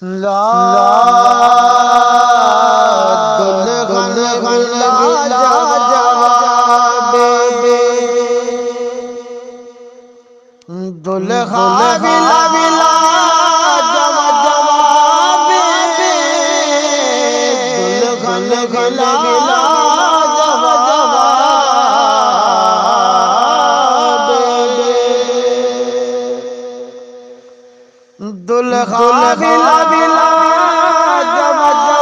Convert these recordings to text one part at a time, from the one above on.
ला दुल्हन मिला जवाबे दुल्हा मिला जवाबे दुल्हन मिला दुल्हा मिला जवाबे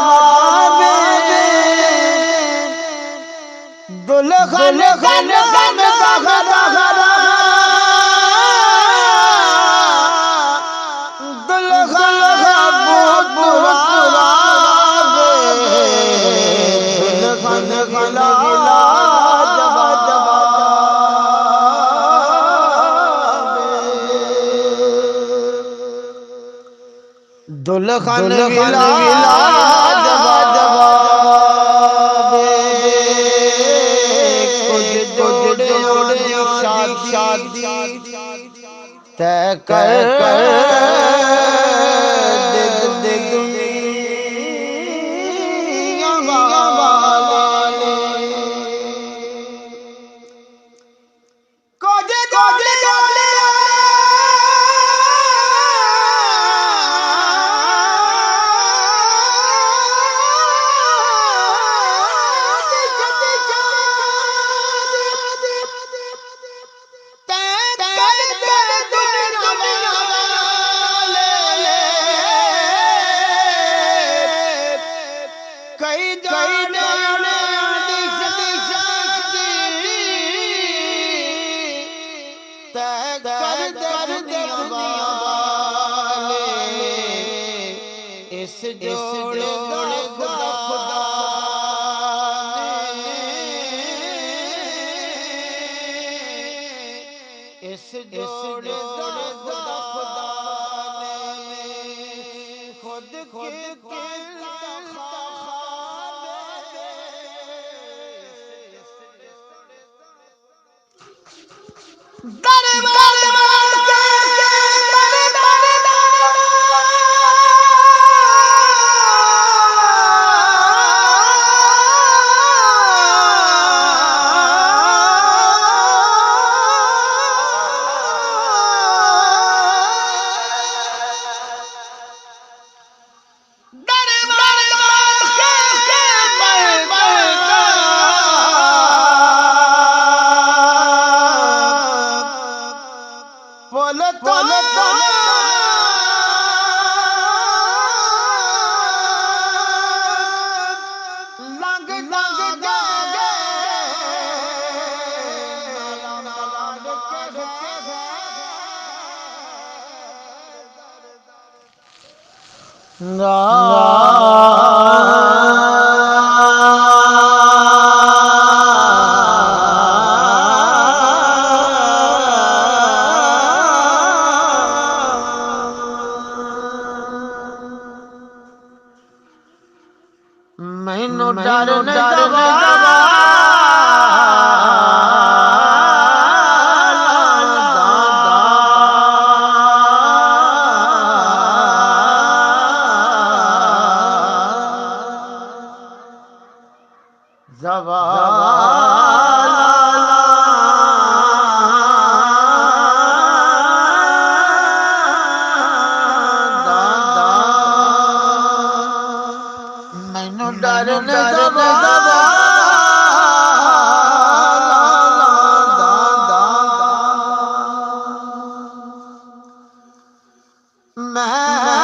दुल्हन दुल्हन मिला जवाबे कुछ जोड़े शादी तय कर दिग इस जोड़ खुदा इस जोड़ खुदा ने खुद मैनू डर मैं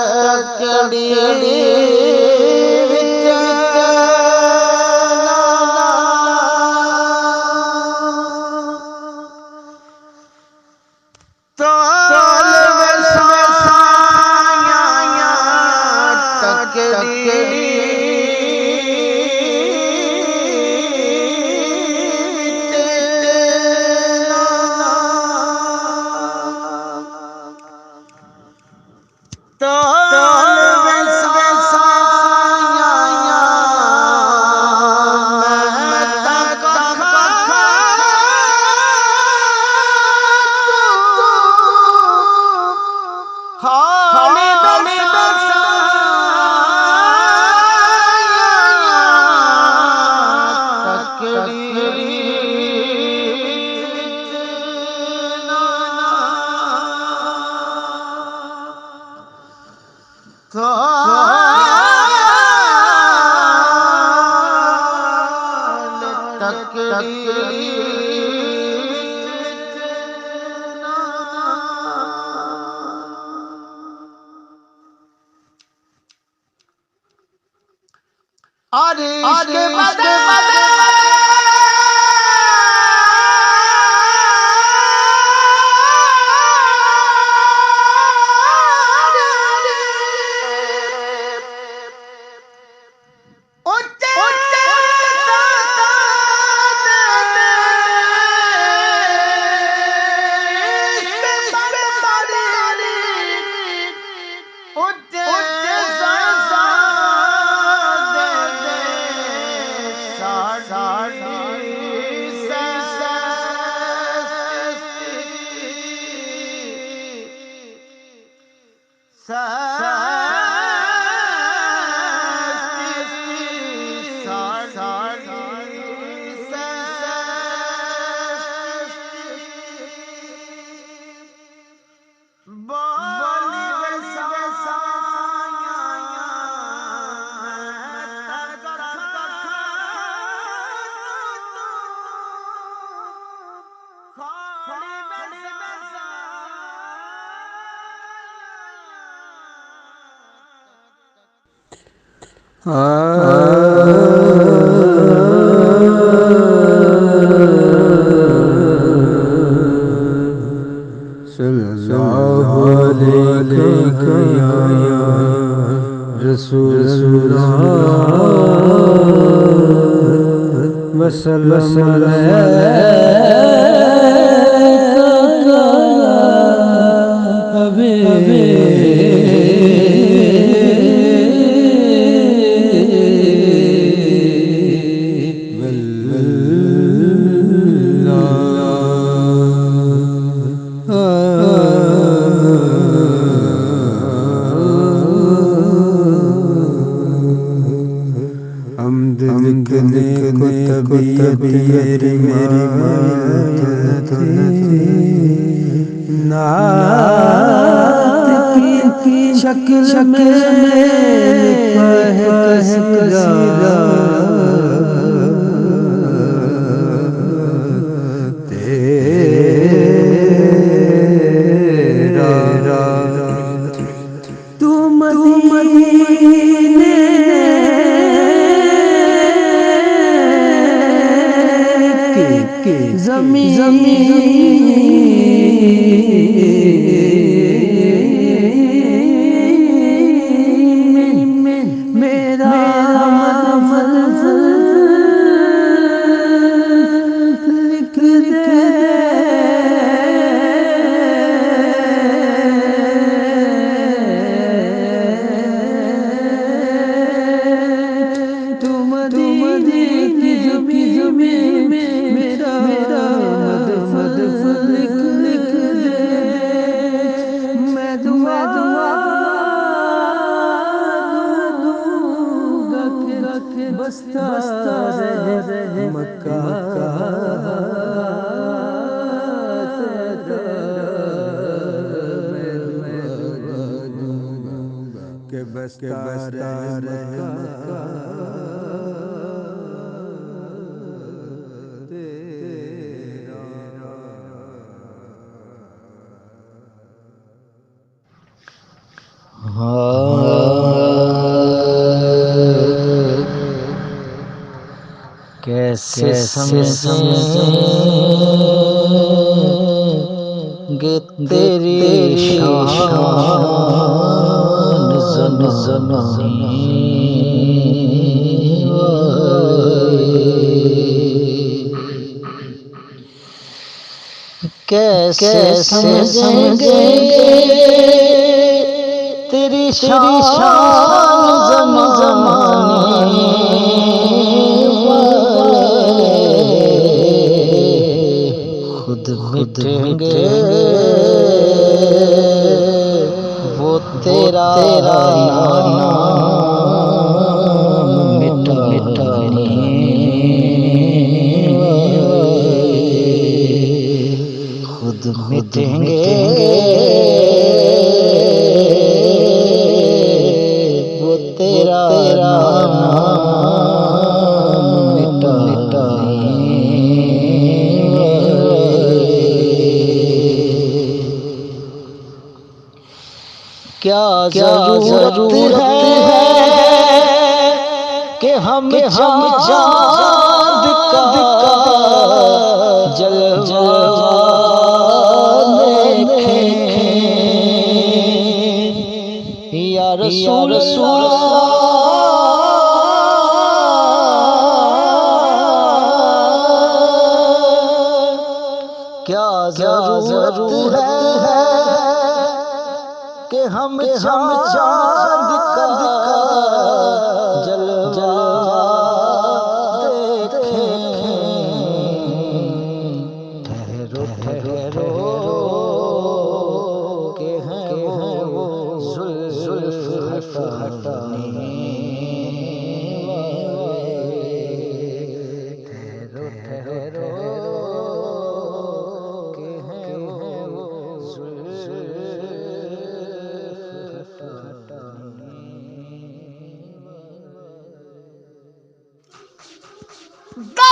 तकड़ी विच तोल वसाया तकड़ी तोल वसाया मैं तक हाली वसाया तकड़ी अरे इसके बाद सल्लल्लाहु अलैहि रसूलुल्लाह मेरी नात की शक्ल में कसीदा तेरा तू मदीने की ज़मीन में मेरा लिख दे तुम की ज़मीन में मेरा मद लिख दे मैं दुआ दूंगा के बसता रहे मक्का के बसता रहे मक्का कैसे समझेंगे तेरी शान ज़माने वाले। कैसे समझेंगे तेरी शान ज़माने खुद मिटेंगे वो तेरा नाम मिटाने खुद मिटेंगे वो तेरा नाम मिटाने क्या जरूरत है कि हम चाँद का जलवा देखें या रसूल क्या जरूरत है कि हम चाँद का जलवा देखें। ठहरो के हैं वो जुल्फ हटाने वाले। ठहरो के हैं वो जुल्फ हटाने वाले।